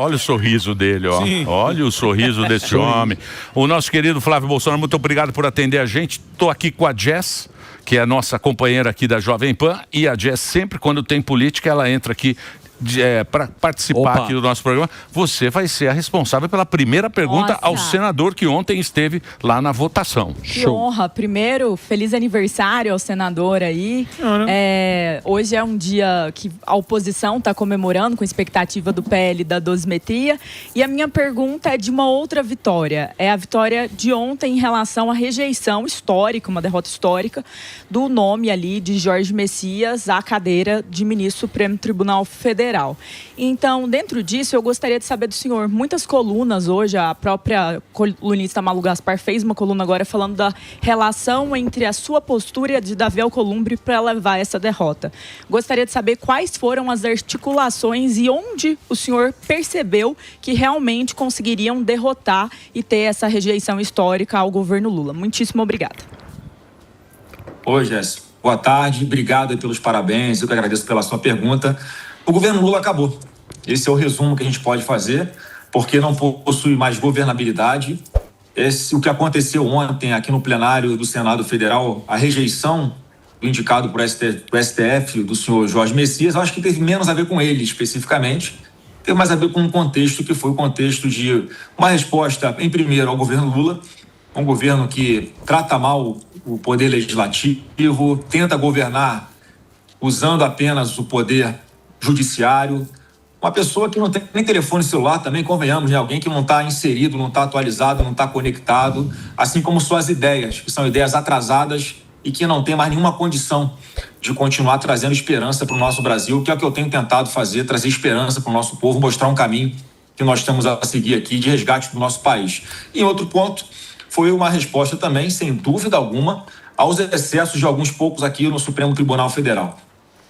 olha o sorriso dele, ó. Sim. Olha o sorriso desse homem. O nosso querido Flávio Bolsonaro, muito obrigado por atender a gente. Estou aqui com a Jess, que é a nossa companheira aqui da Jovem Pan, e a Jess sempre, quando tem política, ela entra aqui para participar aqui do nosso programa. Você vai ser a responsável pela primeira pergunta ao senador que ontem esteve lá na votação. Que honra. Primeiro, feliz aniversário ao senador aí. Hoje é um dia que a oposição está comemorando com expectativa do PL da dosimetria. E a minha pergunta é de uma outra vitória. É a vitória de ontem em relação à rejeição histórica, uma derrota histórica, do nome ali de Jorge Messias à cadeira de ministro do Supremo Tribunal Federal. Então, dentro disso, eu gostaria de saber do senhor, muitas colunas hoje, a própria colunista Malu Gaspar fez uma coluna agora falando da relação entre a sua postura e a de Davi Alcolumbre para levar essa derrota. Gostaria de saber quais foram as articulações e onde o senhor percebeu que realmente conseguiriam derrotar e ter essa rejeição histórica ao governo Lula. Muitíssimo obrigada. Oi, Jéssica. Boa tarde. Obrigado pelos parabéns. Eu que agradeço pela sua pergunta. O governo Lula acabou. Esse é o resumo que a gente pode fazer, porque não possui mais governabilidade. O que aconteceu ontem aqui no plenário do Senado Federal, a rejeição do indicado por STF, do senhor Jorge Messias, acho que teve menos a ver com ele especificamente, teve mais a ver com um contexto que foi o contexto de uma resposta, em primeiro, ao governo Lula, um governo que trata mal o poder legislativo, tenta governar usando apenas o poder judiciário, uma pessoa que não tem nem telefone celular também, convenhamos, né? Alguém que não está inserido, não está atualizado, não está conectado, assim como suas ideias, que são ideias atrasadas e que não tem mais nenhuma condição de continuar trazendo esperança para o nosso Brasil, que é o que eu tenho tentado fazer, trazer esperança para o nosso povo, mostrar um caminho que nós temos a seguir aqui de resgate do nosso país. E outro ponto, foi uma resposta também, sem dúvida alguma, aos excessos de alguns poucos aqui no Supremo Tribunal Federal.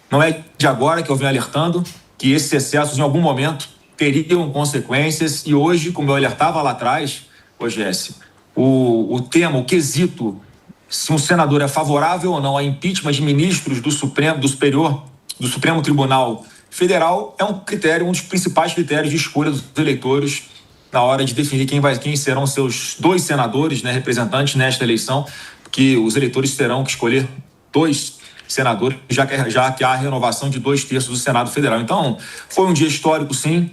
Não é de agora que eu venho alertando que esses excessos, em algum momento, teriam consequências. E hoje, como eu alertava lá atrás, Jéssica, o tema, o quesito, se um senador é favorável ou não a impeachment de ministros do Supremo Tribunal Federal, é um critério, um dos principais critérios de escolha dos eleitores na hora de definir quem serão seus dois senadores, né, representantes nesta eleição, que os eleitores terão que escolher dois senadores, já que há a renovação de 2/3 do Senado Federal. Então, foi um dia histórico, sim,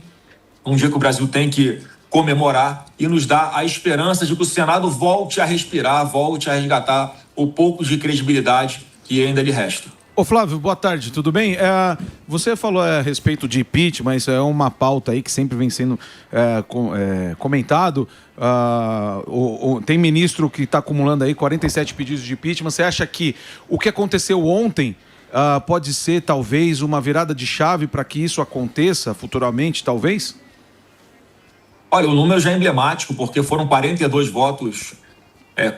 um dia que o Brasil tem que comemorar e nos dar a esperança de que o Senado volte a respirar, volte a resgatar o pouco de credibilidade que ainda lhe resta. Ô Flávio, boa tarde, tudo bem? Você falou a respeito de impeachment, mas é uma pauta aí que sempre vem sendo comentado. Tem ministro que está acumulando aí 47 pedidos de impeachment. Você acha que o que aconteceu ontem pode ser talvez uma virada de chave para que isso aconteça futuramente, talvez? Olha, o número já é emblemático, porque foram 42 votos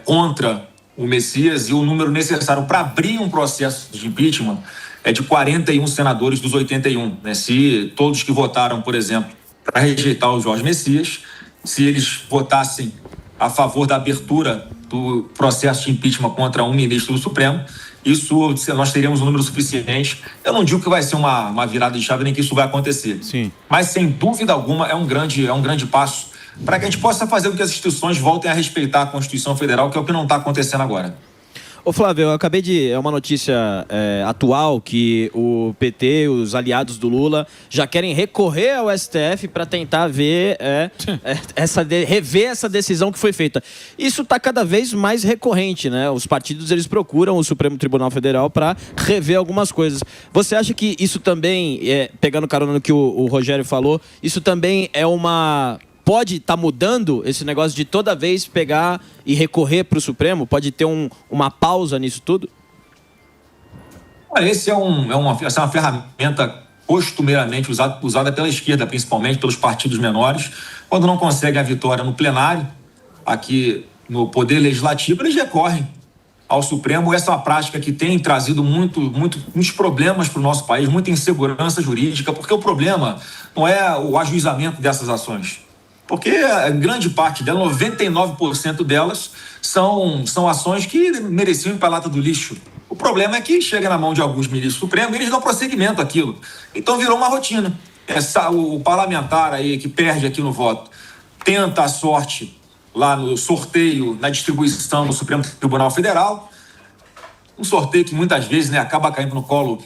contra o Messias, e o número necessário para abrir um processo de impeachment é de 41 senadores dos 81. Né? Se todos que votaram, por exemplo, para rejeitar o Jorge Messias, se eles votassem a favor da abertura do processo de impeachment contra um ministro do Supremo, isso nós teríamos um número suficiente. Eu não digo que vai ser uma virada de chave, nem que isso vai acontecer. Sim. Mas, sem dúvida alguma, é um grande passo para que a gente possa fazer com que as instituições voltem a respeitar a Constituição Federal, que é o que não está acontecendo agora. Ô Flávio, eu acabei de... É uma notícia atual que o PT, os aliados do Lula, já querem recorrer ao STF para tentar ver, rever essa decisão que foi feita. Isso está cada vez mais recorrente, né? Os partidos, eles procuram o Supremo Tribunal Federal para rever algumas coisas. Você acha que isso também, pegando carona no que o Rogério falou, isso também é pode estar mudando esse negócio de toda vez pegar e recorrer para o Supremo? Pode ter uma pausa nisso tudo? Olha, essa é uma ferramenta costumeiramente usada pela esquerda, principalmente pelos partidos menores. Quando não conseguem a vitória no plenário, aqui no Poder Legislativo, eles recorrem ao Supremo. Essa é uma prática que tem trazido muitos problemas para o nosso país, muita insegurança jurídica, porque o problema não é o ajuizamento dessas ações. Porque a grande parte delas, 99% delas, são ações que mereciam ir para a lata do lixo. O problema é que chega na mão de alguns ministros supremos e eles dão prosseguimento àquilo. Então virou uma rotina. o parlamentar aí que perde aqui no voto tenta a sorte lá no sorteio, na distribuição no Supremo Tribunal Federal, um sorteio que muitas vezes, né, acaba caindo no colo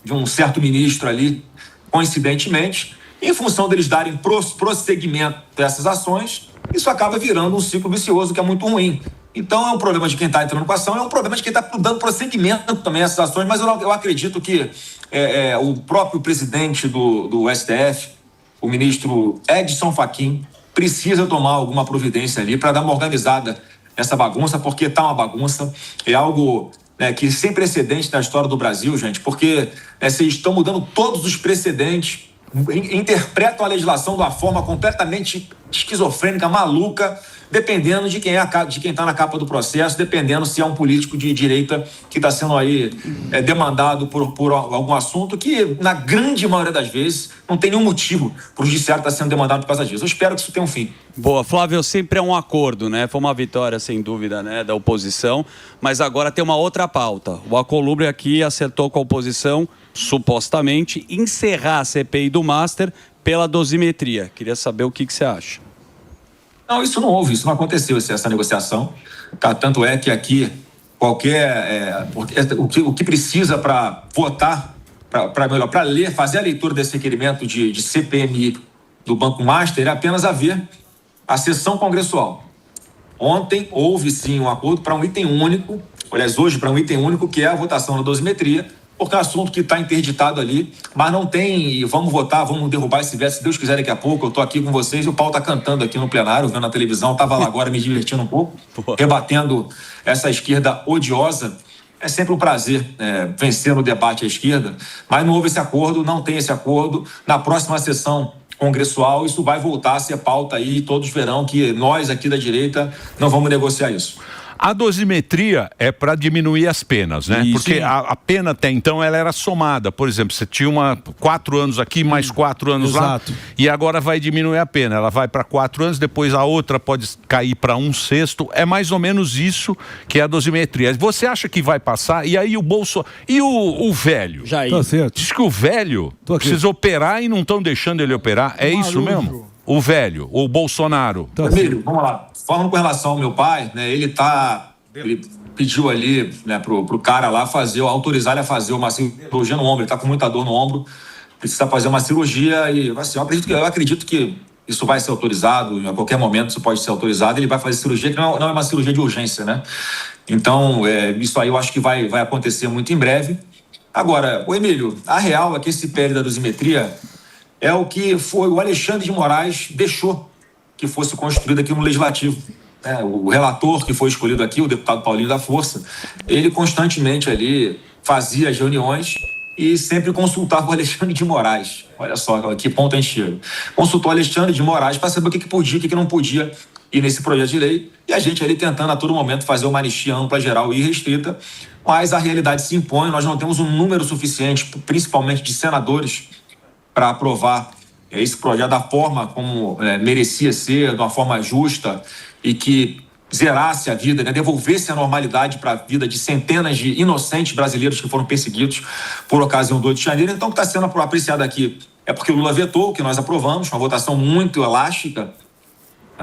de um certo ministro ali, coincidentemente, em função deles darem prosseguimento dessas ações, isso acaba virando um ciclo vicioso que é muito ruim. Então é um problema de quem está entrando com a ação, é um problema de quem está dando prosseguimento também a essas ações, mas eu acredito que o próprio presidente do STF, o ministro Edson Fachin, precisa tomar alguma providência ali para dar uma organizada nessa bagunça, porque está uma bagunça, é algo que sem precedente na história do Brasil, gente, porque vocês estão mudando todos os precedentes, interpretam a legislação de uma forma completamente esquizofrênica, maluca, dependendo de quem está na capa do processo, dependendo se é um político de direita que está sendo aí demandado por algum assunto que, na grande maioria das vezes, não tem nenhum motivo para o judiciário estar sendo demandado por causa disso. Eu espero que isso tenha um fim. Boa, Flávio, sempre é um acordo, né? Foi uma vitória, sem dúvida, né, da oposição, mas agora tem uma outra pauta. O Alcolumbre aqui acertou com a oposição, supostamente, encerrar a CPI do Master pela dosimetria. Queria saber o que você acha. Não, isso não houve, isso não aconteceu, essa negociação. Tá? Tanto é que aqui o que precisa para votar, para ler, fazer a leitura desse requerimento de CPMI do Banco Master é apenas haver a sessão congressual. Ontem houve sim um acordo para um item único, aliás, hoje para um item único, que é a votação da dosimetria, porque é um assunto que está interditado ali, mas não tem, vamos votar, vamos derrubar esse veto, se Deus quiser daqui a pouco, eu estou aqui com vocês e o pau está cantando aqui no plenário, vendo na televisão, estava lá agora me divertindo um pouco, rebatendo essa esquerda odiosa. É sempre um prazer vencer no debate a esquerda, mas não houve esse acordo, não tem esse acordo. Na próxima sessão congressual, isso vai voltar a ser pauta aí, todos verão que nós aqui da direita não vamos negociar isso. A dosimetria é para diminuir as penas, né? Isso. Porque a pena até então ela era somada. Por exemplo, você tinha 4 anos aqui, mais 4 anos Exato. lá, e agora vai diminuir a pena. Ela vai para 4 anos, depois a outra pode cair para 1/6. É mais ou menos isso que é a dosimetria. Você acha que vai passar? E aí o Bolsonaro... E o velho? Jair. Tá certo. Diz que o velho precisa operar e não estão deixando ele operar. É isso mesmo? O velho, o Bolsonaro. Emílio, vamos lá. Falando com relação ao meu pai, né, ele pediu ali, né, pro cara lá autorizar ele a fazer uma cirurgia no ombro. Ele tá com muita dor no ombro, precisa fazer uma cirurgia e assim, eu acredito que isso vai ser autorizado, a qualquer momento isso pode ser autorizado. Ele vai fazer cirurgia que não é uma cirurgia de urgência, né? Então, isso aí eu acho que vai acontecer muito em breve. Agora, Emílio, a real é que esse PL da dosimetria é o que foi o Alexandre de Moraes deixou que fosse construído aqui no Legislativo. O relator que foi escolhido aqui, o deputado Paulinho da Força, ele constantemente ali fazia as reuniões e sempre consultava o Alexandre de Moraes. Olha só que ponto a gente chega. Consultou o Alexandre de Moraes para saber o que podia, o que não podia ir nesse projeto de lei, e a gente ali tentando a todo momento fazer uma anistia ampla, geral e restrita, mas a realidade se impõe, nós não temos um número suficiente, principalmente de senadores, para aprovar esse projeto da forma como merecia ser, de uma forma justa e que zerasse a vida, né? Devolvesse a normalidade para a vida de centenas de inocentes brasileiros que foram perseguidos por ocasião do 8 de janeiro. Então, o que está sendo apreciado aqui é porque o Lula vetou, que nós aprovamos, uma votação muito elástica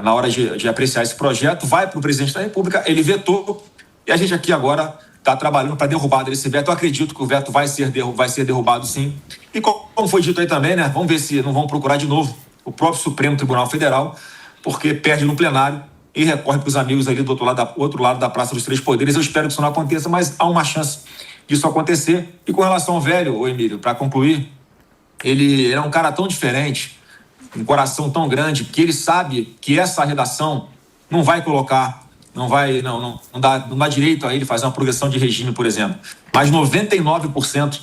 na hora de apreciar esse projeto, vai para o presidente da República, ele vetou, e a gente aqui agora está trabalhando para derrubar desse veto. Eu acredito que o veto vai ser derrubado, sim. E como foi dito aí também, né? Vamos ver se não vão procurar de novo o próprio Supremo Tribunal Federal, porque perde no plenário e recorre para os amigos ali do outro lado da Praça dos Três Poderes. Eu espero que isso não aconteça, mas há uma chance disso acontecer. E com relação ao velho, o Emílio, para concluir, ele é um cara tão diferente, um coração tão grande, que ele sabe que essa redação não vai colocar, não dá direito a ele fazer uma progressão de regime, por exemplo. Mas 99%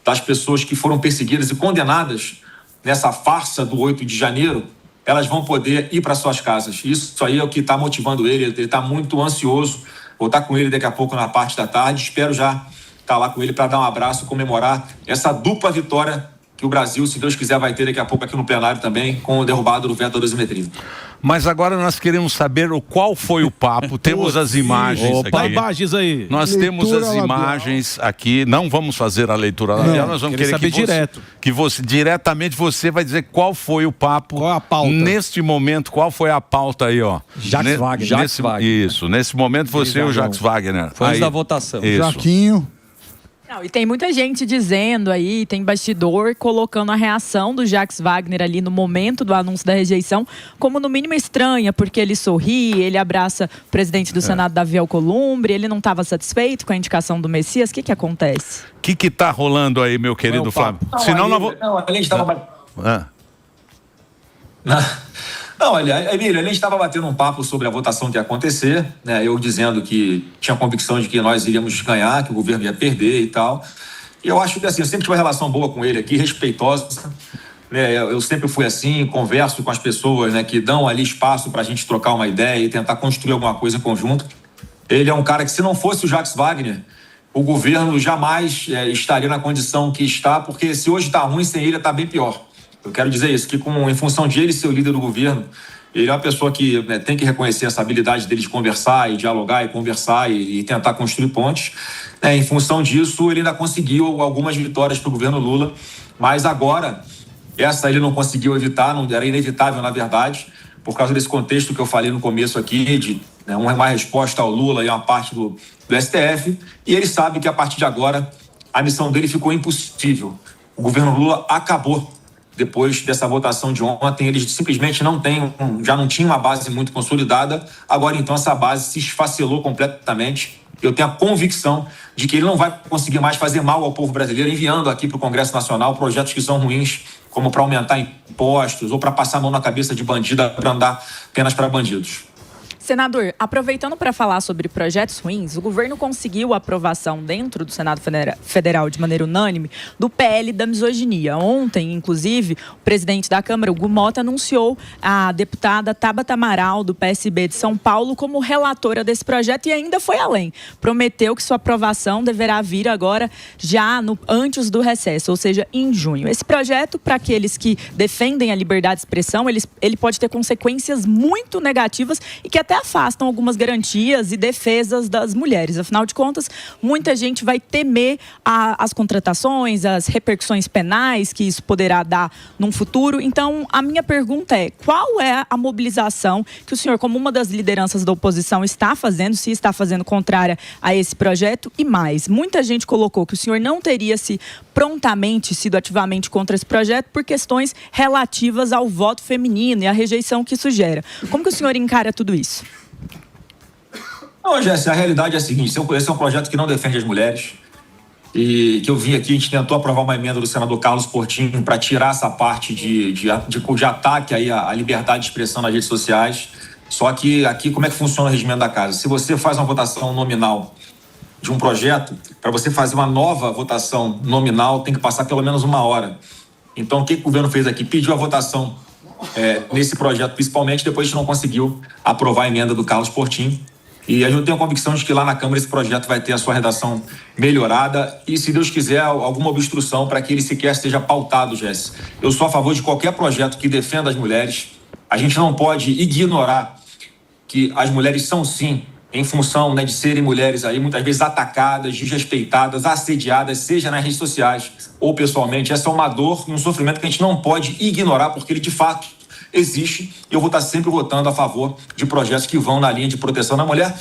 das pessoas que foram perseguidas e condenadas nessa farsa do 8 de janeiro, elas vão poder ir para suas casas. Isso aí é o que está motivando ele. Ele está muito ansioso. Vou estar com ele daqui a pouco na parte da tarde. Espero já estar lá com ele para dar um abraço, comemorar essa dupla vitória que o Brasil, se Deus quiser, vai ter daqui a pouco aqui no plenário também, com o derrubado do veto da dosimetria. Mas agora nós queremos saber qual foi o papo. Temos as imagens aqui. Imagens aí. Nós temos as imagens aqui. Não vamos fazer a leitura labial, nós vamos querer saber direto. Que você, diretamente, você vai dizer qual foi o papo. Qual a pauta? Neste momento, qual foi a pauta aí, ó. Jacques Wagner. Isso, nesse momento você e o Jacques Wagner. Foi antes da votação. Isso. Jaquinho. Não, e tem muita gente dizendo aí, tem bastidor colocando a reação do Jacques Wagner ali no momento do anúncio da rejeição como no mínimo estranha, porque ele sorri, ele abraça o presidente do Senado, Davi Alcolumbre, ele não estava satisfeito com a indicação do Messias. O que acontece? O que tá rolando aí, meu querido Flávio? Senão não vou... Não, a gente estava... Não, olha, Emílio, a gente estava batendo um papo sobre a votação que ia acontecer, né? Eu dizendo que tinha convicção de que nós iríamos ganhar, que o governo ia perder e tal. E eu acho que, assim, eu sempre tive uma relação boa com ele aqui, respeitosa, né? Eu sempre fui assim, converso com as pessoas, né, que dão ali espaço para a gente trocar uma ideia e tentar construir alguma coisa em conjunto. Ele é um cara que, se não fosse o Jacques Wagner, o governo jamais estaria na condição que está, porque se hoje está ruim, sem ele está bem pior. Eu quero dizer isso, que em função de ele ser o líder do governo, ele é uma pessoa que tem que reconhecer essa habilidade dele de conversar e dialogar e conversar e tentar construir pontes. Em função disso, ele ainda conseguiu algumas vitórias para o governo Lula, mas agora, essa ele não conseguiu evitar, não era inevitável, na verdade, por causa desse contexto que eu falei no começo aqui, de uma resposta ao Lula e uma parte do STF, e ele sabe que a partir de agora a missão dele ficou impossível. O governo Lula acabou. Depois dessa votação de ontem, eles simplesmente já não tinham uma base muito consolidada. Agora, então, essa base se esfacelou completamente. Eu tenho a convicção de que ele não vai conseguir mais fazer mal ao povo brasileiro, enviando aqui para o Congresso Nacional projetos que são ruins, como para aumentar impostos ou para passar a mão na cabeça de bandido, para andar apenas para bandidos. Senador, aproveitando para falar sobre projetos ruins, o governo conseguiu a aprovação dentro do Senado Federal de maneira unânime do PL da misoginia. Ontem, inclusive, o presidente da Câmara, Hugo Mota, anunciou a deputada Tabata Amaral, do PSB de São Paulo, como relatora desse projeto e ainda foi além. Prometeu que sua aprovação deverá vir agora já antes do recesso, ou seja, em junho. Esse projeto, para aqueles que defendem a liberdade de expressão, ele pode ter consequências muito negativas e que até afastam algumas garantias e defesas das mulheres. Afinal de contas, muita gente vai temer as contratações, as repercussões penais que isso poderá dar num futuro. Então, a minha pergunta é, qual é a mobilização que o senhor, como uma das lideranças da oposição, está fazendo, se está fazendo contrária a esse projeto? E mais, muita gente colocou que o senhor não teria prontamente sido ativamente contra esse projeto por questões relativas ao voto feminino e à rejeição que isso gera. Como que o senhor encara tudo isso? Não, Jéssica, a realidade é a seguinte, esse é um projeto que não defende as mulheres e que eu vi aqui, a gente tentou aprovar uma emenda do senador Carlos Portinho para tirar essa parte de ataque aí à liberdade de expressão nas redes sociais. Só que aqui, como é que funciona o regimento da casa? Se você faz uma votação nominal de um projeto, para você fazer uma nova votação nominal, tem que passar pelo menos 1 hora. Então, o que o governo fez aqui? Pediu a votação nesse projeto, principalmente, depois a gente não conseguiu aprovar a emenda do Carlos Portinho. E a gente tem a convicção de que lá na Câmara esse projeto vai ter a sua redação melhorada e, se Deus quiser, alguma obstrução para que ele sequer seja pautado, Jéssica. Eu sou a favor de qualquer projeto que defenda as mulheres. A gente não pode ignorar que as mulheres são, sim, em função de serem mulheres aí, muitas vezes atacadas, desrespeitadas, assediadas, seja nas redes sociais ou pessoalmente. Essa é uma dor e um sofrimento que a gente não pode ignorar, porque ele, de fato, existe. E eu vou estar sempre votando a favor de projetos que vão na linha de proteção da mulher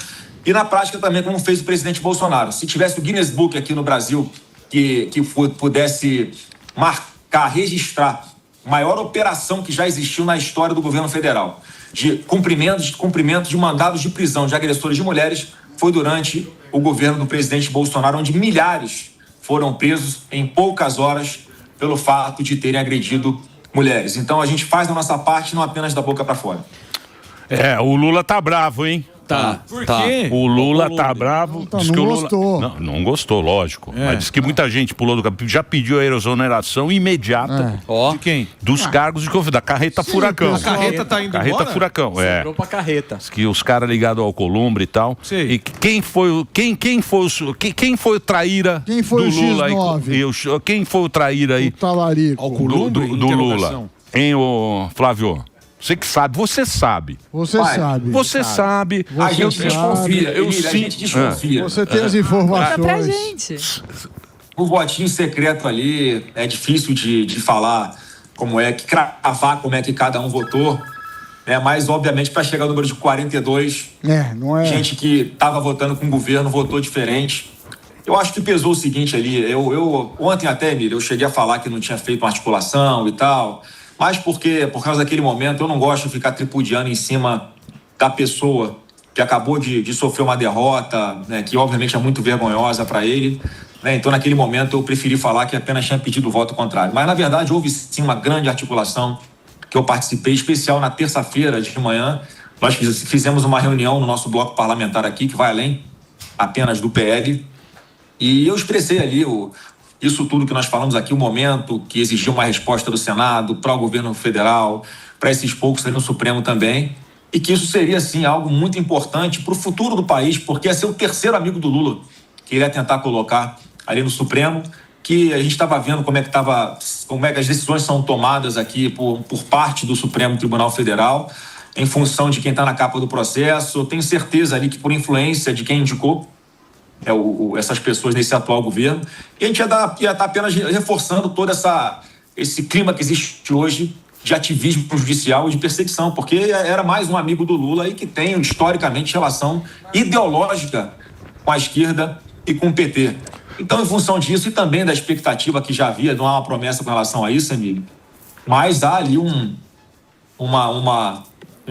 e na prática também, como fez o presidente Bolsonaro. Se tivesse o Guinness Book aqui no Brasil que pudesse marcar, registrar a maior operação que já existiu na história do governo federal de cumprimento de mandados de prisão de agressores de mulheres, foi durante o governo do presidente Bolsonaro, onde milhares foram presos em poucas horas pelo fato de terem agredido mulheres. Então a gente faz a nossa parte, não apenas da boca para fora. O Lula tá bravo, hein? Tá. Por Tá. quê? O Lula tá bravo. Não, diz não que o Lula... gostou. Não gostou, lógico. Mas diz que muita gente pulou do capítulo, já pediu a exoneração imediata Ó. De quem? dos cargos de confiança, da carreta furacão. A carreta tá indo Carreta embora? furacão, Entrou pra carreta. Diz que os caras ligados ao Columbre e tal. Sim. E quem foi o traíra Quem foi do o Lula? X9? Quem foi o traíra aí O talarico. Ao do Columbre? Lula? Interrogação. Hein, ô Flávio? Você que sabe, você sabe. Você Vai. sabe. Você sabe. A gente desconfia, eu Emílio, a sinto- gente desconfia. Você tem as Conta informações. pra gente. O votinho secreto ali é difícil de falar como é, que cravar como é que cada um votou, né? Mas, obviamente, para chegar ao número de 42, Não é? gente que estava votando com o governo votou diferente. Eu acho que pesou o seguinte ali, ontem até, Emílio, eu cheguei a falar que não tinha feito uma articulação e tal, mas por causa daquele momento, eu não gosto de ficar tripudiando em cima da pessoa que acabou de sofrer uma derrota, né, que obviamente é muito vergonhosa para ele, né? Então, naquele momento, eu preferi falar que apenas tinha pedido o voto contrário. Mas, na verdade, houve sim uma grande articulação que eu participei, especial na terça-feira de manhã. Nós fizemos uma reunião no nosso bloco parlamentar aqui, que vai além apenas do PL, e eu expressei ali isso tudo que nós falamos aqui, o momento que exigiu uma resposta do Senado para o governo federal, para esses poucos ali no Supremo também, e que isso seria, sim, algo muito importante para o futuro do país, porque ia ser o terceiro amigo do Lula que ele ia tentar colocar ali no Supremo, que a gente estava vendo como é que as decisões são tomadas aqui por parte do Supremo Tribunal Federal, em função de quem está na capa do processo. Eu tenho certeza ali que por influência de quem indicou essas pessoas nesse atual governo, e a gente ia estar apenas reforçando todo esse clima que existe hoje de ativismo judicial e de perseguição, porque era mais um amigo do Lula e que tem historicamente relação ideológica com a esquerda e com o PT. Então, em função disso e também da expectativa que já havia, não há uma promessa com relação a isso, Emílio, mas há ali um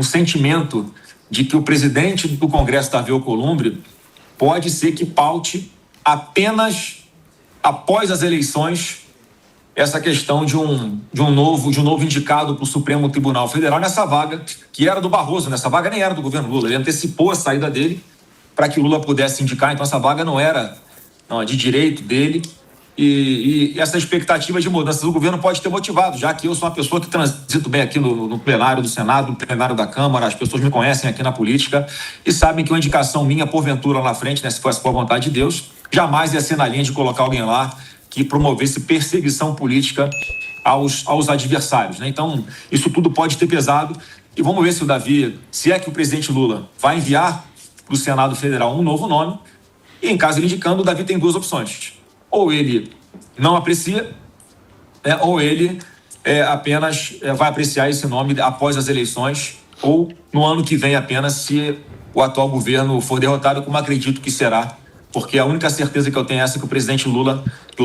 sentimento de que o presidente do Congresso, Davi Alcolumbre, pode ser que paute apenas após as eleições essa questão de um novo indicado para o Supremo Tribunal Federal nessa vaga, que era do Barroso. Nessa vaga nem era do governo Lula. Ele antecipou a saída dele para que Lula pudesse indicar. Então essa vaga não era de direito dele. E essa expectativa de mudança do governo pode ter motivado, já que eu sou uma pessoa que transito bem aqui no plenário do Senado, no plenário da Câmara. As pessoas me conhecem aqui na política e sabem que uma indicação minha, porventura, lá na frente, né, se fosse por vontade de Deus, jamais ia ser na linha de colocar alguém lá que promovesse perseguição política aos adversários, né? Então, isso tudo pode ter pesado. E vamos ver se o Davi, se é que o presidente Lula vai enviar para o Senado Federal um novo nome, e em caso ele indicando, o Davi tem duas opções. Ou ele não aprecia, ou ele apenas vai apreciar esse nome após as eleições, ou no ano que vem apenas, se o atual governo for derrotado, como acredito que será, porque a única certeza que eu tenho é essa, que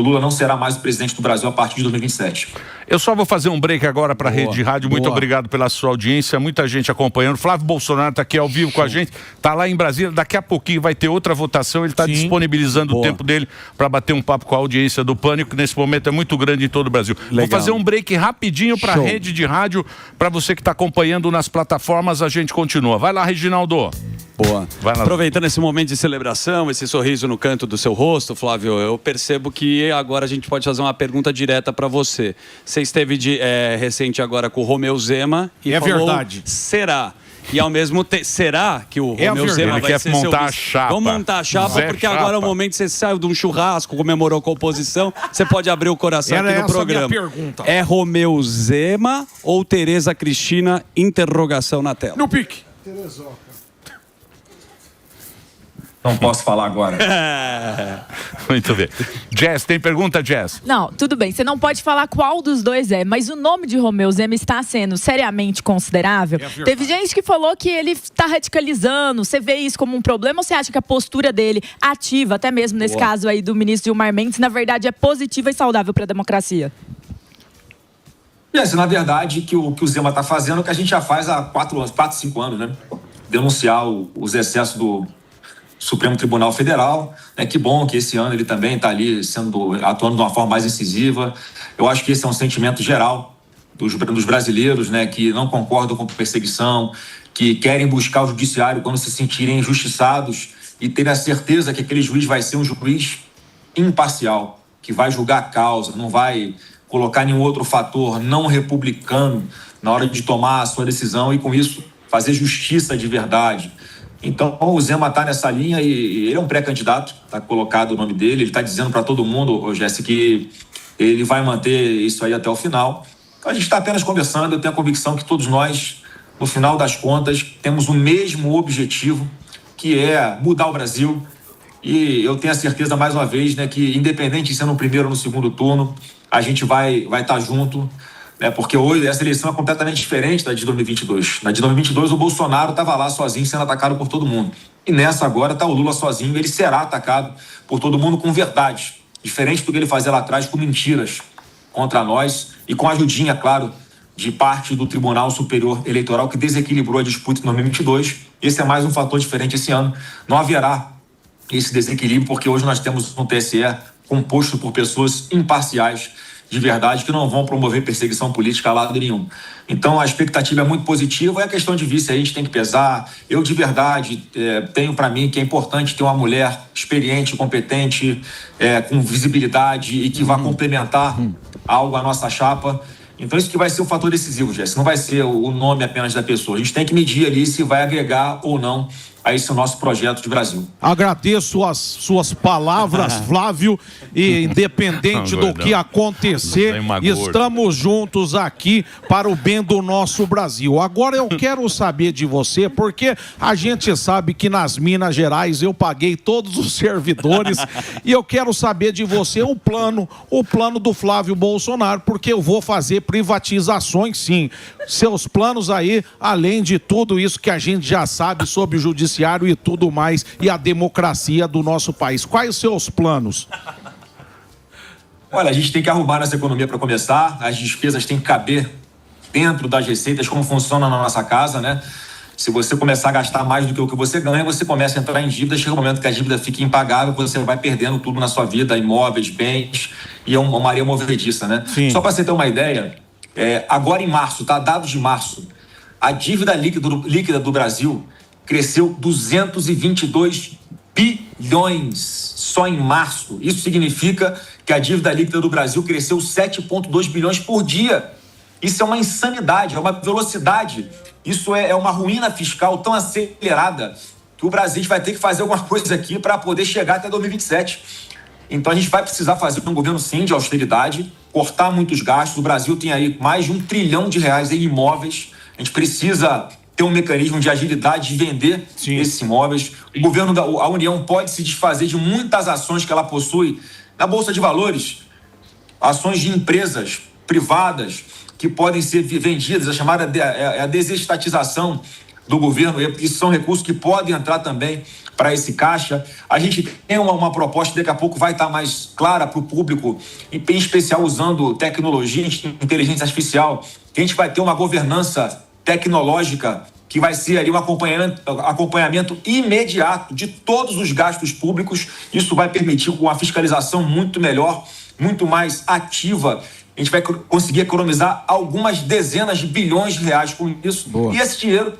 o Lula não será mais o presidente do Brasil a partir de 2027. Eu só vou fazer um break agora para a Rede de Rádio. Muito obrigado pela sua audiência, muita gente acompanhando. Flávio Bolsonaro está aqui ao vivo com a gente, está lá em Brasília. Daqui a pouquinho vai ter outra votação. Ele está disponibilizando o tempo dele para bater um papo com a audiência do Pânico, que nesse momento é muito grande em todo o Brasil. Vou fazer um break rapidinho para a Rede de Rádio, para você que está acompanhando nas plataformas. A gente continua. Vai lá, Reginaldo. Boa. Aproveitando esse momento de celebração, esse sorriso no canto do seu rosto, Flávio, eu percebo que agora a gente pode fazer uma pergunta direta para você. Você esteve recente agora com o Romeu Zema e falou, verdade. Será? E ao mesmo tempo, será que o Romeu Zema vai ser seu montar a vice? chapa. Vamos montar a chapa, porque agora é o momento que você saiu de um churrasco, comemorou com a oposição, você pode abrir o coração aqui no programa. Minha pergunta. É Romeu Zema ou Tereza Cristina? Interrogação na tela. No pique. Não posso falar agora. Muito bem. Jess, tem pergunta, Jess? Não, tudo bem. Você não pode falar qual dos dois é, mas o nome de Romeu Zema está sendo seriamente considerável. Teve gente que falou que ele está radicalizando. Você vê isso como um problema ou você acha que a postura dele, ativa, até mesmo nesse caso aí do ministro Gilmar Mendes, na verdade é positiva e saudável para a democracia? Na verdade, que o Zema está fazendo é o que a gente já faz há 4, 5 anos, né? Denunciar os excessos do Supremo Tribunal Federal, né? Que bom que esse ano ele também está ali atuando de uma forma mais incisiva. Eu acho que esse é um sentimento geral dos brasileiros, né, que não concordam com perseguição, que querem buscar o judiciário quando se sentirem injustiçados e terem a certeza que aquele juiz vai ser um juiz imparcial, que vai julgar a causa, não vai colocar nenhum outro fator não republicano na hora de tomar a sua decisão e, com isso, fazer justiça de verdade. Então, o Zema está nessa linha e ele é um pré-candidato, está colocado o nome dele, ele está dizendo para todo mundo, Jéssica, que ele vai manter isso aí até o final. Então, a gente está apenas conversando, eu tenho a convicção que todos nós, no final das contas, temos o mesmo objetivo, que é mudar o Brasil. E eu tenho a certeza, mais uma vez, né, que independente de ser no primeiro ou no segundo turno, a gente vai estar junto, né, porque hoje essa eleição é completamente diferente da de 2022. Na de 2022, o Bolsonaro estava lá sozinho, sendo atacado por todo mundo. E nessa agora está o Lula sozinho, ele será atacado por todo mundo com verdade. Diferente do que ele fazia lá atrás, com mentiras contra nós e com a ajudinha, claro, de parte do Tribunal Superior Eleitoral, que desequilibrou a disputa em 2022. Esse é mais um fator diferente esse ano. Não haverá esse desequilíbrio, porque hoje nós temos um TSE composto por pessoas imparciais, de verdade, que não vão promover perseguição política a lado nenhum. Então, a expectativa é muito positiva, é a questão de vice, a gente tem que pesar. Eu, de verdade, tenho para mim que é importante ter uma mulher experiente, competente, com visibilidade e que vá complementar algo à nossa chapa. Então, isso que vai ser o fator decisivo, Jéssica. Não vai ser o nome apenas da pessoa. A gente tem que medir ali se vai agregar ou não a esse nosso projeto de Brasil. Agradeço as suas palavras, Flávio, e independente do que acontecer, estamos juntos aqui para o bem do nosso Brasil. Agora eu quero saber de você, porque a gente sabe que nas Minas Gerais eu paguei todos os servidores e eu quero saber de você o plano do Flávio Bolsonaro, porque eu vou fazer privatizações, sim. Seus planos aí, além de tudo isso que a gente já sabe sobre o judiciário e tudo mais, e a democracia do nosso país. Quais os seus planos? Olha, a gente tem que arrumar nessa economia para começar, as despesas têm que caber dentro das receitas, como funciona na nossa casa, né? Se você começar a gastar mais do que o que você ganha, você começa a entrar em dívida, chega um momento que a dívida fica impagável, você vai perdendo tudo na sua vida, imóveis, bens, e é uma maria movediça, né? Sim. Só para você ter uma ideia, agora em março, tá? Dados de março, a dívida líquida do Brasil cresceu 222 bilhões só em março. Isso significa que a dívida líquida do Brasil cresceu 7,2 bilhões por dia. Isso é uma insanidade, é uma velocidade. Isso é uma ruína fiscal tão acelerada que o Brasil vai ter que fazer alguma coisa aqui para poder chegar até 2027. Então a gente vai precisar fazer um governo, sim, de austeridade, cortar muitos gastos. O Brasil tem aí mais de R$1 trilhão em imóveis. A gente precisa ter um mecanismo de agilidade de vender esses imóveis. O governo a União pode se desfazer de muitas ações que ela possui na Bolsa de Valores, ações de empresas privadas que podem ser vendidas, a chamada a desestatização do governo. Isso são recursos que podem entrar também para esse caixa. A gente tem uma proposta que daqui a pouco vai estar mais clara para o público, em especial usando tecnologia, inteligência artificial, que a gente vai ter uma governança tecnológica que vai ser ali um acompanhamento imediato de todos os gastos públicos. Isso vai permitir uma fiscalização muito melhor, muito mais ativa. A gente vai conseguir economizar algumas dezenas de bilhões de reais com isso. Boa. E esse dinheiro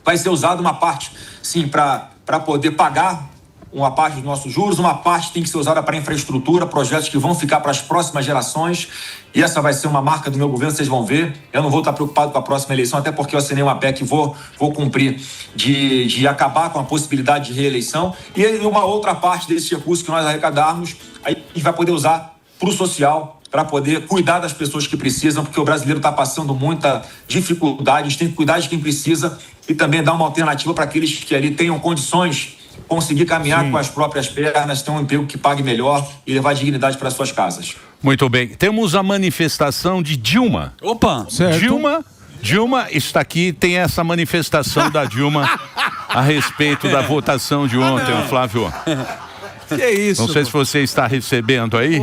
vai ser usado, uma parte, sim, para poder pagar uma parte dos nossos juros, uma parte tem que ser usada para infraestrutura, projetos que vão ficar para as próximas gerações. E essa vai ser uma marca do meu governo, vocês vão ver. Eu não vou estar preocupado com a próxima eleição, até porque eu assinei uma PEC e vou cumprir de acabar com a possibilidade de reeleição. E uma outra parte desse recurso que nós arrecadarmos, aí a gente vai poder usar para o social, para poder cuidar das pessoas que precisam, porque o brasileiro está passando muita dificuldade. A gente tem que cuidar de quem precisa e também dar uma alternativa para aqueles que ali tenham condições, conseguir caminhar com as próprias pernas, ter um emprego que pague melhor e levar dignidade para suas casas. Muito bem. Temos a manifestação de Dilma. Opa! Certo. Dilma está aqui, tem essa manifestação da Dilma a respeito da votação de ontem, Flávio. Que isso? Não sei se você está recebendo aí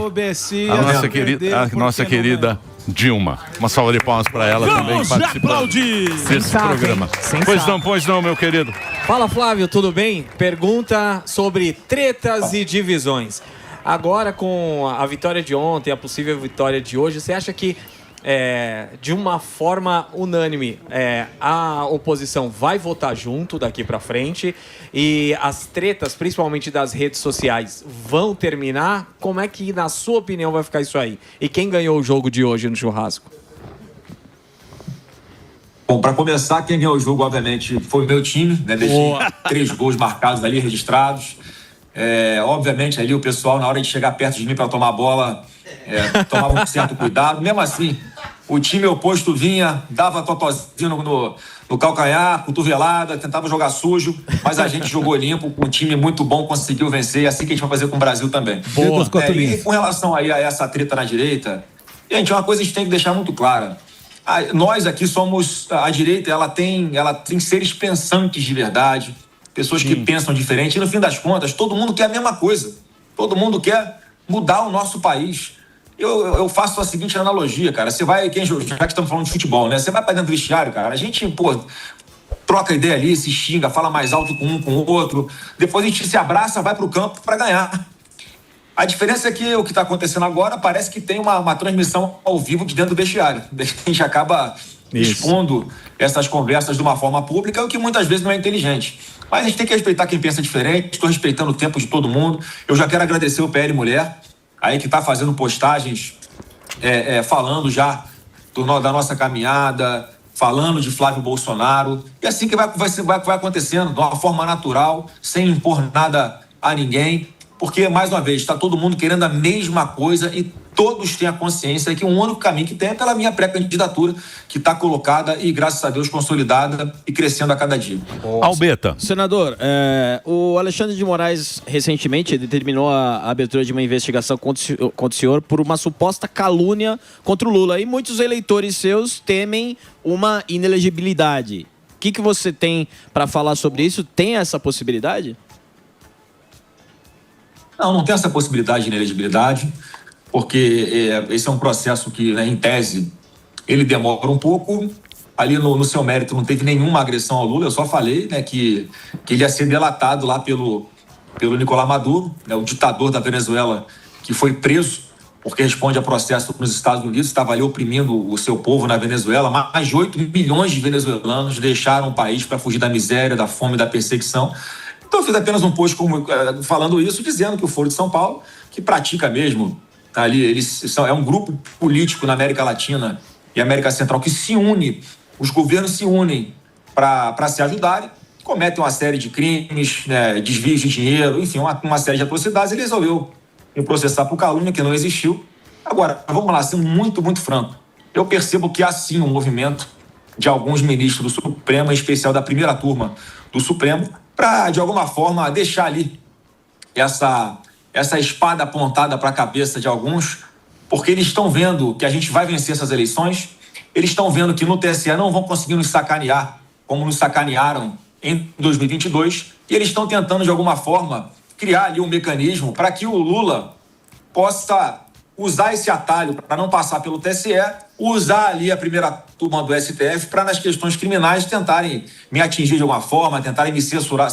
a nossa querida Dilma. Uma salva de palmas para ela também, participando desse programa. Pois não, meu querido. Fala, Flávio, tudo bem? Pergunta sobre tretas e divisões. Agora, com a vitória de ontem, a possível vitória de hoje, você acha que de uma forma unânime, a oposição vai votar junto daqui para frente e as tretas, principalmente das redes sociais, vão terminar? Como é que, na sua opinião, vai ficar isso aí? E quem ganhou o jogo de hoje no churrasco? Bom, para começar, quem ganhou o jogo, obviamente, foi o meu time, né? Deixei 3 gols marcados ali, registrados. Obviamente, ali o pessoal, na hora de chegar perto de mim para tomar a bola, tomava um certo cuidado. Mesmo assim, o time oposto vinha, dava totozinho no calcanhar, cotovelada, tentava jogar sujo, mas a gente jogou limpo, um time muito bom, conseguiu vencer, e é assim que a gente vai fazer com o Brasil também. E com relação aí a essa treta na direita, gente, uma coisa a gente tem que deixar muito clara. Nós aqui somos... A direita, ela tem seres pensantes de verdade, pessoas que pensam diferente, e no fim das contas, todo mundo quer a mesma coisa. Todo mundo quer mudar o nosso país. Eu faço a seguinte analogia, cara. Você vai... Já que estamos falando de futebol, né? Você vai para dentro do vestiário, cara. A gente, troca ideia ali, se xinga, fala mais alto com um, com o outro. Depois a gente se abraça, vai pro campo para ganhar. A diferença é que o que está acontecendo agora parece que tem uma transmissão ao vivo de dentro do vestiário. A gente acaba expondo essas conversas de uma forma pública, o que muitas vezes não é inteligente. Mas a gente tem que respeitar quem pensa diferente. Estou respeitando o tempo de todo mundo. Eu já quero agradecer o PL Mulher, aí que está fazendo postagens falando já da nossa caminhada, falando de Flávio Bolsonaro. E assim que vai acontecendo, de uma forma natural, sem impor nada a ninguém. Porque, mais uma vez, está todo mundo querendo a mesma coisa e todos têm a consciência que o único caminho que tem é pela minha pré-candidatura, que está colocada e, graças a Deus, consolidada e crescendo a cada dia. Albeta. Senador, o Alexandre de Moraes, recentemente, determinou a abertura de uma investigação contra o senhor por uma suposta calúnia contra o Lula. E muitos eleitores seus temem uma inelegibilidade. O que você tem para falar sobre isso? Tem essa possibilidade? Não tem essa possibilidade de inelegibilidade, porque esse é um processo que, né, em tese, ele demora um pouco. Ali no seu mérito não teve nenhuma agressão ao Lula, eu só falei, né, que ele ia ser delatado lá pelo Nicolás Maduro, né, o ditador da Venezuela, que foi preso porque responde a processo nos Estados Unidos, estava ali oprimindo o seu povo na Venezuela. Mais de 8 milhões de venezuelanos deixaram o país para fugir da miséria, da fome e da perseguição. Então eu fiz apenas um post falando isso, dizendo que o Foro de São Paulo, que pratica mesmo, ali, é um grupo político na América Latina e América Central que se une, os governos se unem para se ajudarem, cometem uma série de crimes, né, desvios de dinheiro, enfim, uma série de atrocidades. Ele resolveu me processar por calúnia, que não existiu. Agora, vamos lá, sendo muito, muito franco, eu percebo que há sim um movimento de alguns ministros do Supremo, em especial da primeira turma do Supremo, para, de alguma forma, deixar ali essa espada apontada para a cabeça de alguns, porque eles estão vendo que a gente vai vencer essas eleições, eles estão vendo que no TSE não vão conseguir nos sacanear como nos sacanearam em 2022, e eles estão tentando, de alguma forma, criar ali um mecanismo para que o Lula possa usar esse atalho para não passar pelo TSE, usar ali a primeira turma do STF para, nas questões criminais, tentarem me atingir de alguma forma, tentarem me censurar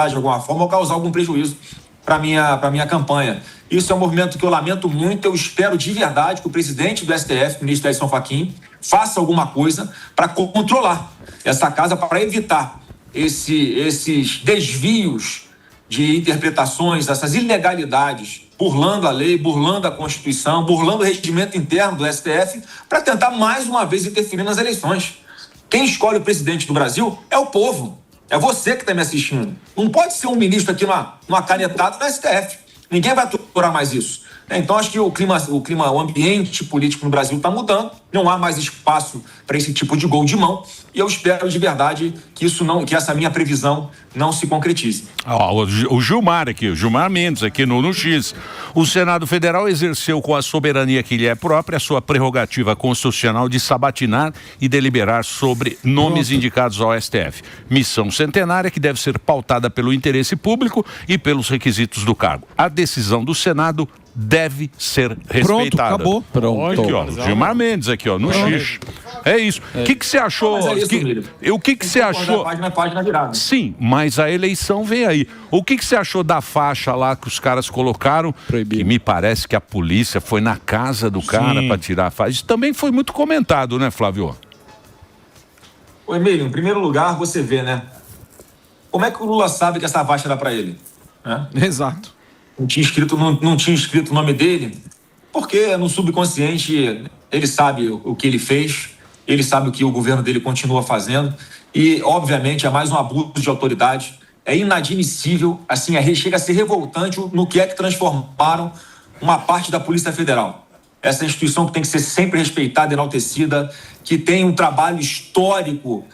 de alguma forma ou causar algum prejuízo para minha campanha. Isso é um movimento que eu lamento muito. Eu espero de verdade que o presidente do STF, o ministro Edson Fachin, faça alguma coisa para controlar essa casa, para evitar esses desvios de interpretações, essas ilegalidades, burlando a lei, burlando a Constituição, burlando o regimento interno do STF, para tentar mais uma vez interferir nas eleições. Quem escolhe o presidente do Brasil é o povo. É você que está me assistindo. Não pode ser um ministro aqui numa canetada no STF. Ninguém vai aturar mais isso. Então, acho que o ambiente político no Brasil está mudando. Não há mais espaço para esse tipo de gol de mão. E eu espero de verdade que essa minha previsão não se concretize. O Gilmar aqui, o Gilmar Mendes aqui no X. O Senado Federal exerceu com a soberania que lhe é própria a sua prerrogativa constitucional de sabatinar e deliberar sobre nomes indicados ao STF. Missão centenária que deve ser pautada pelo interesse público e pelos requisitos do cargo. A decisão do Senado deve ser respeitada. Acabou. Pronto. Aqui, ó, Gilmar Mendes aqui, ó, no xixi. É isso. O que você achou? Mas é isso, O que você achou? Página virada. Sim, mas a eleição veio aí. O que você achou da faixa lá que os caras colocaram? Que me parece que a polícia foi na casa do cara para tirar a faixa. Isso também foi muito comentado, né, Flávio? Ô, Emílio, em primeiro lugar, você vê, né? Como é que o Lula sabe que essa faixa era para ele? Né? Exato. Não tinha escrito o nome dele, porque no subconsciente ele sabe o que ele fez, ele sabe o que o governo dele continua fazendo e, obviamente, é mais um abuso de autoridade. É inadmissível, assim, chega a ser revoltante no que é que transformaram uma parte da Polícia Federal. Essa instituição que tem que ser sempre respeitada, enaltecida, que tem um trabalho histórico,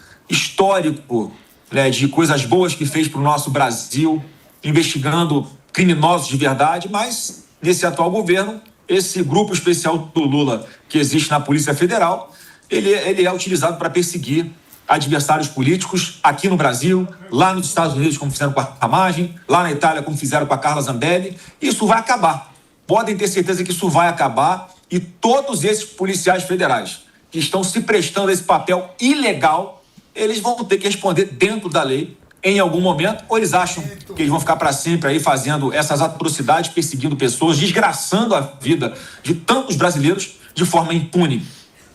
né, de coisas boas que fez para o nosso Brasil, investigando criminosos de verdade, mas nesse atual governo, esse grupo especial do Lula que existe na Polícia Federal, ele é utilizado para perseguir adversários políticos aqui no Brasil, lá nos Estados Unidos, como fizeram com a Ramagem, lá na Itália, como fizeram com a Carla Zambelli. Isso vai acabar. Podem ter certeza que isso vai acabar e todos esses policiais federais que estão se prestando a esse papel ilegal, eles vão ter que responder dentro da lei em algum momento, ou eles acham que eles vão ficar para sempre aí fazendo essas atrocidades, perseguindo pessoas, desgraçando a vida de tantos brasileiros de forma impune.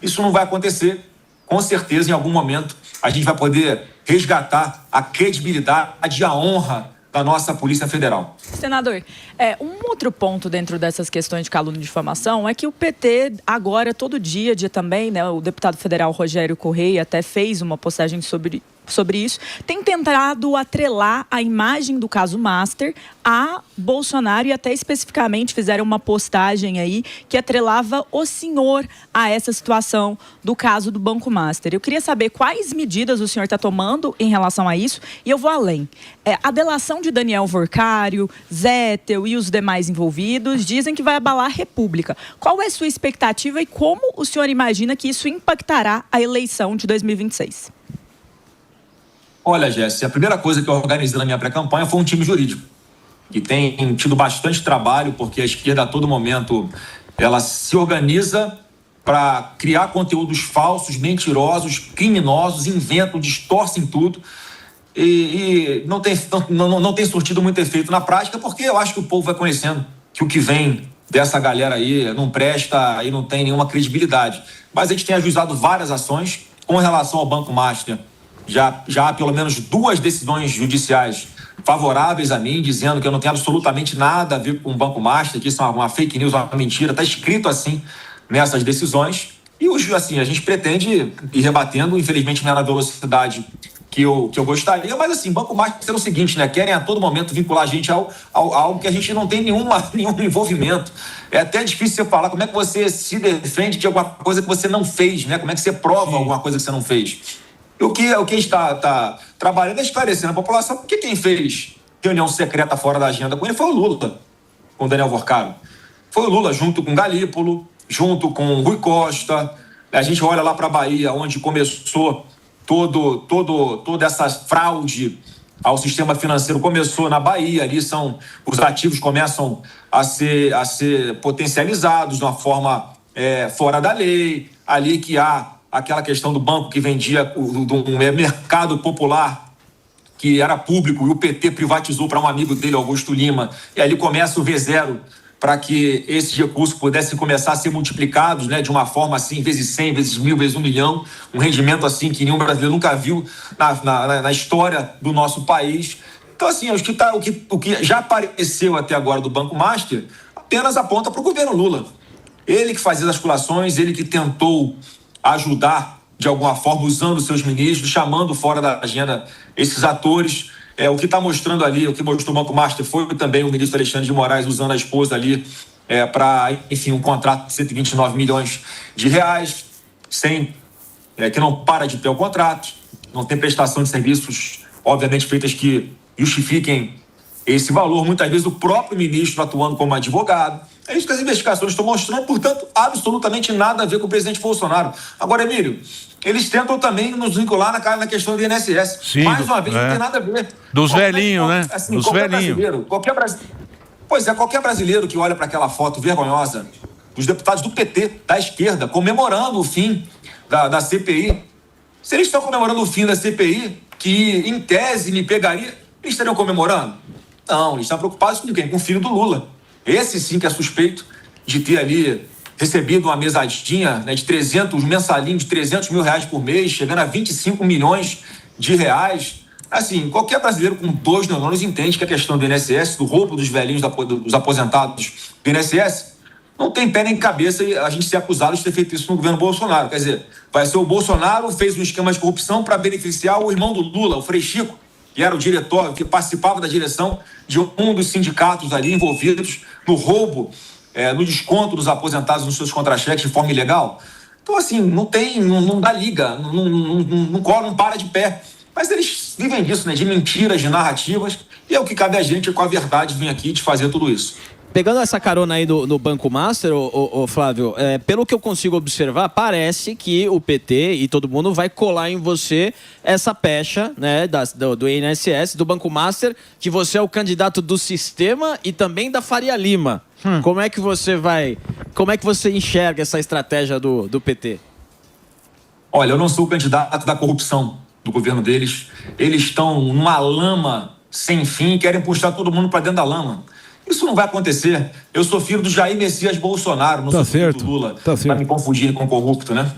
Isso não vai acontecer. Com certeza, em algum momento, a gente vai poder resgatar a credibilidade e a honra da nossa Polícia Federal. Senador, um outro ponto dentro dessas questões de calúnia e difamação é que o PT agora, todo dia também, né, o deputado federal Rogério Correia até fez uma postagem sobre isso, tem tentado atrelar a imagem do caso Master a Bolsonaro e até especificamente fizeram uma postagem aí que atrelava o senhor a essa situação do caso do Banco Master. Eu queria saber quais medidas o senhor está tomando em relação a isso e eu vou além. A delação de Daniel Vorcário, Zettel e os demais envolvidos dizem que vai abalar a República. Qual é a sua expectativa e como o senhor imagina que isso impactará a eleição de 2026? Olha, Jéssica, a primeira coisa que eu organizei na minha pré-campanha foi um time jurídico, que tem tido bastante trabalho, porque a esquerda a todo momento ela se organiza para criar conteúdos falsos, mentirosos, criminosos, inventam, distorcem tudo e não tem surtido muito efeito na prática, porque eu acho que o povo vai conhecendo que o que vem dessa galera aí não presta e não tem nenhuma credibilidade. Mas a gente tem ajuizado várias ações com relação ao Banco Master. Já há pelo menos 2 decisões judiciais favoráveis a mim, dizendo que eu não tenho absolutamente nada a ver com o Banco Master, que isso é uma fake news, uma mentira. Está escrito assim nessas decisões. E assim, a gente pretende ir rebatendo, infelizmente não é na velocidade que eu gostaria, mas assim, Banco Master é o seguinte, né? Querem a todo momento vincular a gente a algo que a gente não tem nenhum envolvimento. É até difícil você falar como é que você se defende de alguma coisa que você não fez, né? Como é que você prova alguma coisa que você não fez. E o que está trabalhando é esclarecendo a população, porque quem fez reunião secreta fora da agenda com ele foi o Lula, com o Daniel Vorcário. Foi o Lula junto com Galípolo, junto com o Rui Costa. A gente olha lá para a Bahia, onde começou toda essa fraude ao sistema financeiro, começou na Bahia. Ali os ativos começam a ser potencializados de uma forma fora da lei. Ali que há aquela questão do banco que vendia do mercado popular, que era público, e o PT privatizou para um amigo dele, Augusto Lima, e ali começa o V0 para que esses recursos pudessem começar a ser multiplicados, né, de uma forma assim, vezes 100, vezes 1000, vezes 1 milhão, um rendimento assim que nenhum brasileiro nunca viu na história do nosso país. Então, assim, o que já apareceu até agora do Banco Master apenas aponta para o governo Lula. Ele que fazia as articulações, ele que tentou ajudar de alguma forma, usando seus ministros, chamando fora da agenda esses atores. O que está mostrando ali, o que mostrou o Banco Master foi também o ministro Alexandre de Moraes usando a esposa ali para, enfim, um contrato de 129 milhões de reais, que não para de ter o contrato, não tem prestação de serviços, obviamente, feitas que justifiquem esse valor, muitas vezes o próprio ministro atuando como advogado. É isso que as investigações estão mostrando, portanto, absolutamente nada a ver com o presidente Bolsonaro. Agora, Emílio, eles tentam também nos vincular na questão do INSS. Sim, mais uma vez, não tem nada a ver. Dos velhinhos, né? Assim, Dos velhinhos. Qualquer brasileiro, Pois é, qualquer brasileiro que olha para aquela foto vergonhosa dos deputados do PT, da esquerda, comemorando o fim da CPI. Se eles estão comemorando o fim da CPI, que em tese me pegaria, eles estariam comemorando? Não, eles estão preocupados com quem? Com o filho do Lula. Esse sim que é suspeito de ter ali recebido uma mesadinha, né, de 300, um mensalinho de 300 mil reais por mês, chegando a 25 milhões de reais. Assim, qualquer brasileiro com 2 neurônios entende que a questão do INSS, do roubo dos velhinhos, dos aposentados do INSS, não tem pé nem cabeça a gente ser acusado de ter feito isso no governo Bolsonaro. Quer dizer, vai ser o Bolsonaro fez um esquema de corrupção para beneficiar o irmão do Lula, o Frei Chico, que era o diretor, que participava da direção de um dos sindicatos ali envolvidos no roubo, no desconto dos aposentados nos seus contra-cheques de forma ilegal. Então, assim, não dá liga, não para de pé. Mas eles vivem disso, né? De mentiras, de narrativas, e é o que cabe a gente, com a verdade, vir aqui de fazer tudo isso. Pegando essa carona aí no Banco Master, Flávio, pelo que eu consigo observar, parece que o PT e todo mundo vai colar em você essa pecha, né, do INSS, do Banco Master, que você é o candidato do sistema e também da Faria Lima. Como é que você enxerga essa estratégia do PT? Olha, eu não sou o candidato da corrupção do governo deles. Eles estão numa lama sem fim e querem puxar todo mundo para dentro da lama. Isso não vai acontecer. Eu sou filho do Jair Messias Bolsonaro, não sou filho do Lula, para me confundir com corrupto, né?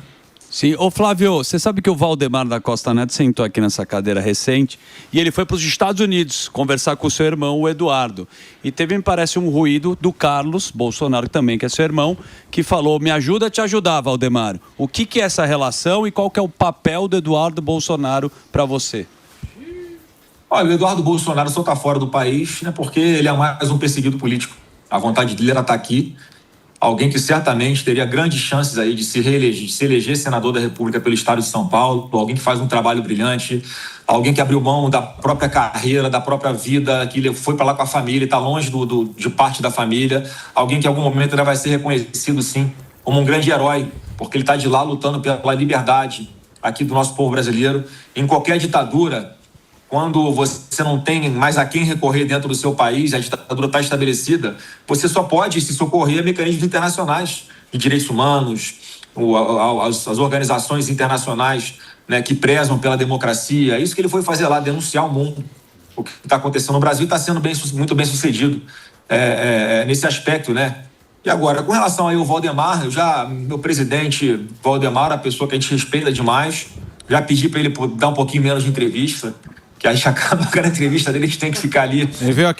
Sim. Ô Flávio, você sabe que o Valdemar da Costa Neto sentou aqui nessa cadeira recente e ele foi para os Estados Unidos conversar com o seu irmão, o Eduardo. E teve, me parece, um ruído do Carlos Bolsonaro também, que é seu irmão, que falou, me ajuda a te ajudar, Valdemar. O que é essa relação e qual que é o papel do Eduardo Bolsonaro para você? Olha, o Eduardo Bolsonaro só está fora do país, né, porque ele é mais um perseguido político. A vontade dele era estar aqui. Alguém que certamente teria grandes chances aí de se eleger senador da República pelo estado de São Paulo, alguém que faz um trabalho brilhante, alguém que abriu mão da própria carreira, da própria vida, que foi para lá com a família, está longe de parte da família, alguém que em algum momento ainda vai ser reconhecido, sim, como um grande herói, porque ele está de lá lutando pela liberdade aqui do nosso povo brasileiro. Em qualquer ditadura, quando você não tem mais a quem recorrer dentro do seu país, a ditadura está estabelecida, você só pode se socorrer a mecanismos internacionais de direitos humanos, as organizações internacionais, né, que prezam pela democracia. É isso que ele foi fazer lá, denunciar o mundo. O que está acontecendo no Brasil está sendo muito bem sucedido nesse aspecto, né? E agora, com relação aí ao Valdemar, meu presidente Valdemar, a pessoa que a gente respeita demais, já pedi para ele dar um pouquinho menos de entrevista, que a gente acaba com a entrevista dele, a gente tem que ficar ali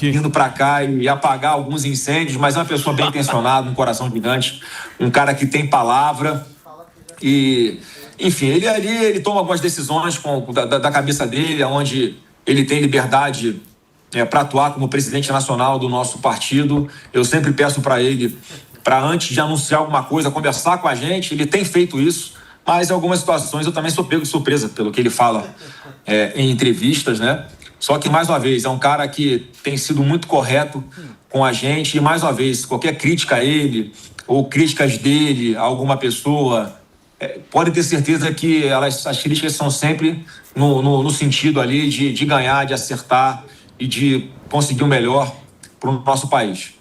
indo para cá e apagar alguns incêndios, mas é uma pessoa bem intencionada, um coração gigante, um cara que tem palavra e, enfim, ele toma algumas decisões da cabeça dele, onde ele tem liberdade para atuar como presidente nacional do nosso partido. Eu sempre peço para ele, para antes de anunciar alguma coisa, conversar com a gente, ele tem feito isso. Mas em algumas situações eu também sou pego de surpresa pelo que ele fala em entrevistas, né? Só que, mais uma vez, é um cara que tem sido muito correto com a gente e, mais uma vez, qualquer crítica a ele ou críticas dele a alguma pessoa, pode ter certeza que as críticas são sempre no sentido ali de ganhar, de acertar e de conseguir o melhor para o nosso país.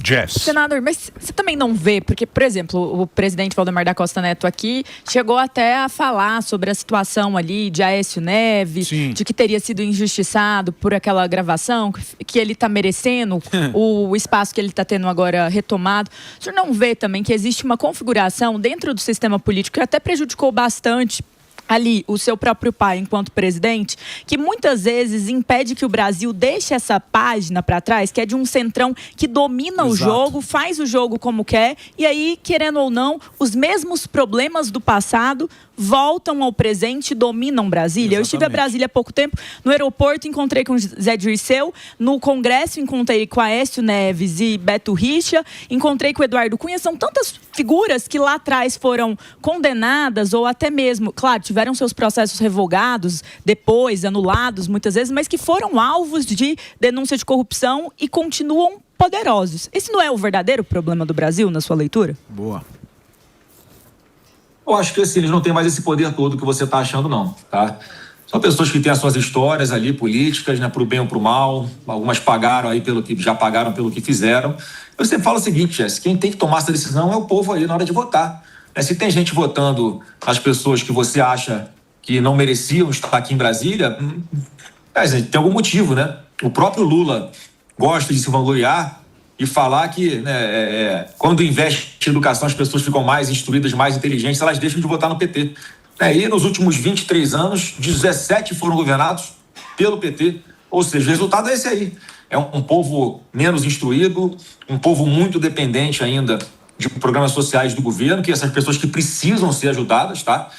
Jess. Senador, mas você também não vê, porque, por exemplo, o presidente Valdemar da Costa Neto aqui chegou até a falar sobre a situação ali de Aécio Neves, de que teria sido injustiçado por aquela gravação, que ele está merecendo o espaço que ele está tendo agora retomado. O senhor não vê também que existe uma configuração dentro do sistema político que até prejudicou bastante ali o seu próprio pai enquanto presidente, que muitas vezes impede que o Brasil deixe essa página para trás, que é de um centrão que domina o jogo, faz o jogo como quer, e aí, querendo ou não, os mesmos problemas do passado voltam ao presente e dominam Brasília. Exatamente. Eu estive a Brasília há pouco tempo, no aeroporto encontrei com Zé Dirceu, no Congresso encontrei com Aécio Neves e Beto Richa, encontrei com Eduardo Cunha, são tantas figuras que lá atrás foram condenadas ou até mesmo, claro, tiveram seus processos revogados, depois anulados muitas vezes, mas que foram alvos de denúncia de corrupção e continuam poderosos. Esse não é o verdadeiro problema do Brasil, na sua leitura? Boa. Eu acho que assim, eles não têm mais esse poder todo que você está achando, não, tá? São pessoas que têm as suas histórias ali, políticas, né, pro bem ou pro mal. Algumas pagaram aí já pagaram pelo que fizeram. Eu sempre falo o seguinte, Jess, quem tem que tomar essa decisão é o povo aí na hora de votar. Se tem gente votando as pessoas que você acha que não mereciam estar aqui em Brasília, tem algum motivo, né? O próprio Lula gosta de se vangloriar e falar que, né, quando investe em educação as pessoas ficam mais instruídas, mais inteligentes, elas deixam de votar no PT. E nos últimos 23 anos, 17 foram governados pelo PT. Ou seja, o resultado é esse aí. É um povo menos instruído, um povo muito dependente ainda de programas sociais do governo, que essas pessoas que precisam ser ajudadas, tá?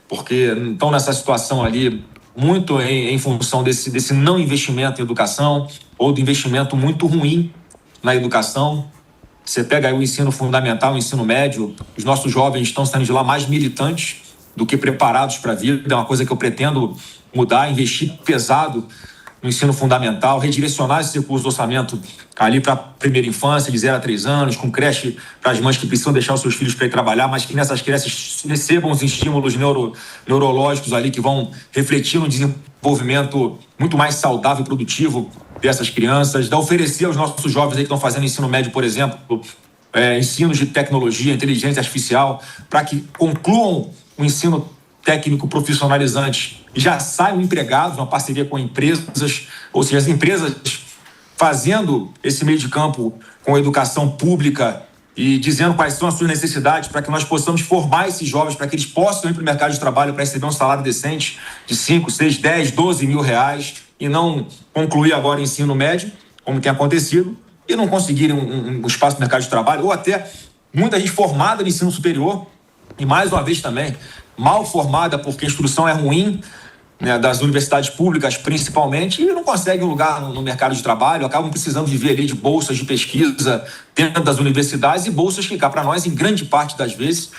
Porque estão nessa situação ali muito em função desse não investimento em educação ou do investimento muito ruim na educação. Você pega aí o ensino fundamental, o ensino médio, os nossos jovens estão saindo de lá mais militantes do que preparados para a vida. É uma coisa que eu pretendo mudar, investir pesado no ensino fundamental, redirecionar esse recurso do orçamento ali para a primeira infância, de 0 a 3 anos, com creche para as mães que precisam deixar os seus filhos para ir trabalhar, mas que nessas creches recebam os estímulos neurológicos ali que vão refletir no desenvolvimento muito mais saudável e produtivo dessas crianças, oferecer aos nossos jovens aí que estão fazendo ensino médio, por exemplo, ensinos de tecnologia, inteligência artificial, para que concluam o ensino técnico profissionalizante e já saiam empregados, uma parceria com empresas, ou seja, as empresas fazendo esse meio de campo com a educação pública e dizendo quais são as suas necessidades para que nós possamos formar esses jovens, para que eles possam ir para o mercado de trabalho para receber um salário decente de 5, 6, 10, 12 mil reais e não concluir agora o ensino médio, como tem acontecido, e não conseguirem um espaço no mercado de trabalho, ou até muita gente formada no ensino superior, e mais uma vez também, mal formada porque a instrução é ruim, né, das universidades públicas principalmente, e não conseguem um lugar no mercado de trabalho, acabam precisando viver ali de bolsas de pesquisa dentro das universidades, e bolsas que cá para nós, em grande parte das vezes,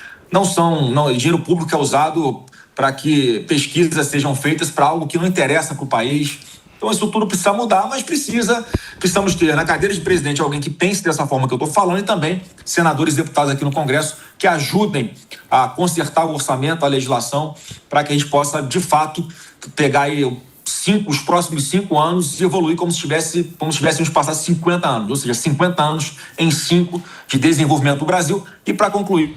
dinheiro público é usado para que pesquisas sejam feitas para algo que não interessa para o país. Então isso tudo precisa mudar, mas precisamos ter na cadeira de presidente alguém que pense dessa forma que eu estou falando, e também senadores e deputados aqui no Congresso que ajudem a consertar o orçamento, a legislação, para que a gente possa, de fato, pegar aí os próximos 5 anos e evoluir como se tivéssemos passado 50 anos, ou seja, 50 anos em 5 de desenvolvimento do Brasil. E para concluir,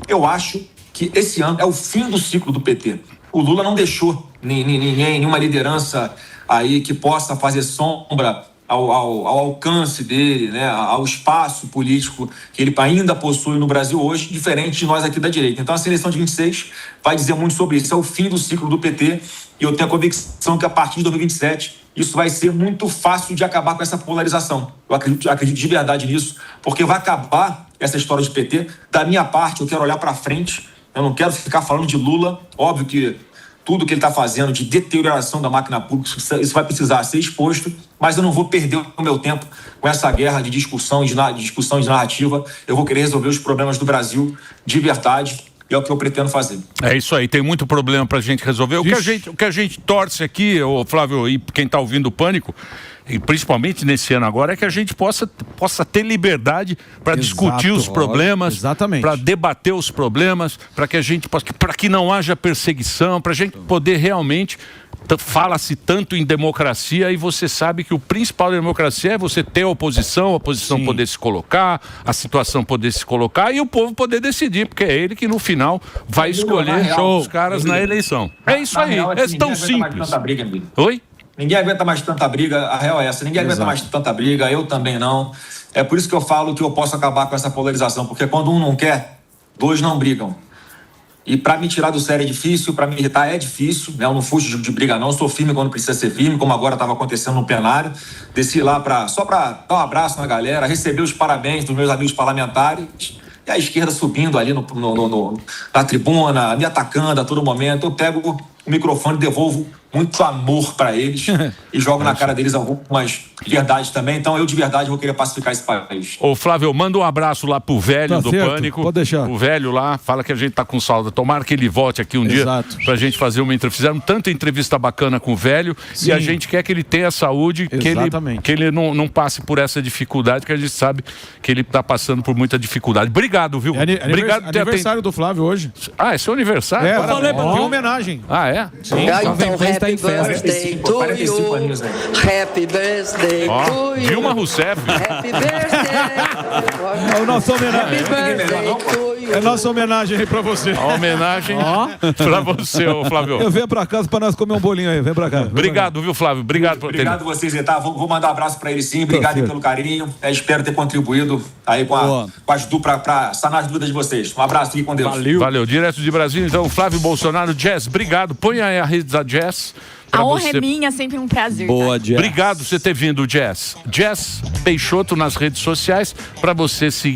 eu acho que esse ano é o fim do ciclo do PT. O Lula não deixou nenhuma liderança aí que possa fazer sombra ao alcance dele, né, ao espaço político que ele ainda possui no Brasil hoje, diferente de nós aqui da direita. Então a eleição de 26 vai dizer muito sobre isso. É o fim do ciclo do PT e eu tenho a convicção que a partir de 2027 isso vai ser muito fácil de acabar com essa polarização. Eu acredito de verdade nisso, porque vai acabar essa história de PT. Da minha parte, eu quero olhar para frente, eu não quero ficar falando de Lula. Óbvio que tudo que ele está fazendo de deterioração da máquina pública, isso vai precisar ser exposto, mas eu não vou perder o meu tempo com essa guerra de discussão de narrativa. Eu vou querer resolver os problemas do Brasil de verdade, e é o que eu pretendo fazer. É isso aí, tem muito problema para a gente resolver. O que a gente torce aqui, Flávio, e quem está ouvindo o Pânico, e principalmente nesse ano agora, é que a gente possa ter liberdade para discutir os problemas, para debater os problemas, para que a gente possa, para que não haja perseguição, para a gente poder realmente. Fala-se tanto em democracia, e você sabe que o principal da democracia é você ter a oposição poder se colocar, a situação poder se colocar e o povo poder decidir, porque é ele que no final vai escolher os caras na eleição. É isso aí, é tão simples. Oi? Ninguém aguenta mais tanta briga, a real é essa, ninguém aguenta mais tanta briga, eu também não. É por isso que eu falo que eu posso acabar com essa polarização, porque quando um não quer, 2 não brigam. E para me tirar do sério é difícil, para me irritar é difícil, né? Eu não fujo de briga não, eu sou firme quando precisa ser firme, como agora estava acontecendo no plenário. Desci lá só para dar um abraço na galera, receber os parabéns dos meus amigos parlamentares, e a esquerda subindo ali na tribuna, me atacando a todo momento. Eu pego o microfone e devolvo muito amor para eles e jogo na cara deles algumas verdades também. Então eu de verdade vou querer pacificar esse país. Ô Flávio, manda um abraço lá pro velho do certo, Pânico. Pode deixar. O velho lá, fala que a gente tá com saudade. Tomara que ele volte aqui um dia pra gente fazer uma entrevista. Fizeram tanta entrevista bacana com o velho. Sim. E a gente quer que ele tenha saúde, que ele não passe por essa dificuldade, que a gente sabe que ele tá passando por muita dificuldade. Obrigado, viu? Obrigado aniversário do Flávio hoje. Ah, é seu aniversário? É, tem homenagem. Ah, é? Sim. Então, Parece que tá em festa. 45 aninhos aí. Happy birthday Ó, to you. Dilma Rousseff. Happy birthday. É o nosso homenagem. Happy birthday to you. É nossa homenagem aí pra você. A homenagem pra você, ô Flávio. Eu venho pra casa pra nós comer um bolinho aí. Vem pra cá. Obrigado, viu, Flávio? Obrigado por ter... Obrigado vocês, tá? Vou mandar um abraço pra ele sim. Obrigado aí pelo carinho. Espero ter contribuído aí com as duplas pra sanar as dúvidas de vocês. Um abraço aqui com Deus. Valeu. Direto de Brasília, então, Flávio Bolsonaro. Jazz, obrigado. Põe aí a rede da Jazz. A honra é minha, sempre um prazer. Boa, tá? Jazz. Obrigado por você ter vindo, Jazz. Jazz Peixoto nas redes sociais, para você seguir.